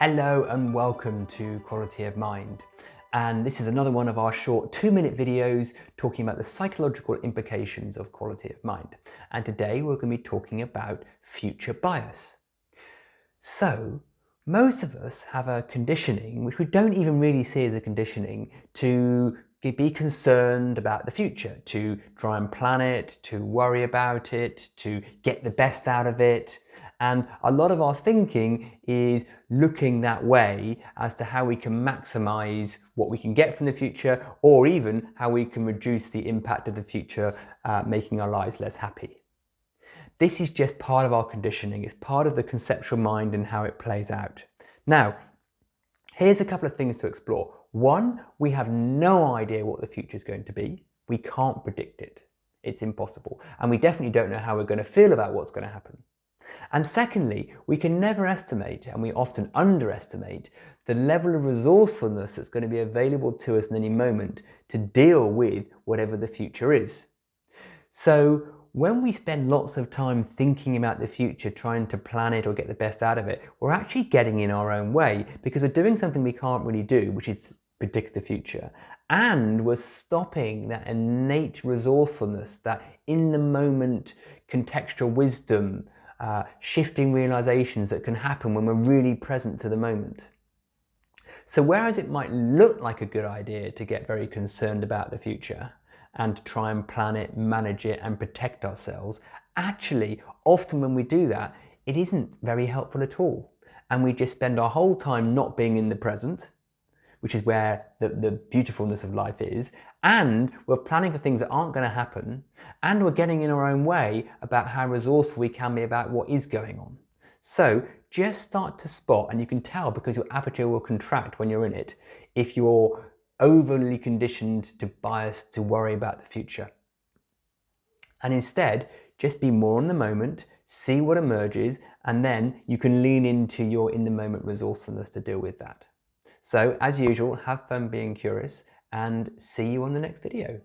Hello and welcome to Quality of Mind. And this is another one of our short 2-minute videos talking about the psychological implications of quality of mind. And today we're going to be talking about future bias. So, most of us have a conditioning, which we don't even really see as a conditioning, to be concerned about the future, to try and plan it, to worry about it, to get the best out of it. And a lot of our thinking is looking that way as to how we can maximize what we can get from the future, or even how we can reduce the impact of the future, making our lives less happy. This is just part of our conditioning. It's part of the conceptual mind and how it plays out. Now, here's a couple of things to explore. One, we have no idea what the future is going to be. We can't predict it. It's impossible. And we definitely don't know how we're going to feel about what's going to happen. And secondly, we can never estimate, and we often underestimate, the level of resourcefulness that's going to be available to us in any moment to deal with whatever the future is. So when we spend lots of time thinking about the future, trying to plan it or get the best out of it, we're actually getting in our own way because we're doing something we can't really do, which is predict the future. And we're stopping that innate resourcefulness, that in the moment contextual wisdom, shifting realisations that can happen when we're really present to the moment. So whereas it might look like a good idea to get very concerned about the future and to try and plan it, manage it and protect ourselves, actually often when we do that, it isn't very helpful at all. And we just spend our whole time not being in the present, which is where the beautifulness of life is, and we're planning for things that aren't going to happen, and we're getting in our own way about how resourceful we can be about what is going on. So just start to spot, and you can tell because your aperture will contract when you're in it, if you're overly conditioned to bias to worry about the future. And instead, just be more in the moment, see what emerges, and then you can lean into your in the moment resourcefulness to deal with that. So as usual, have fun being curious and see you on the next video.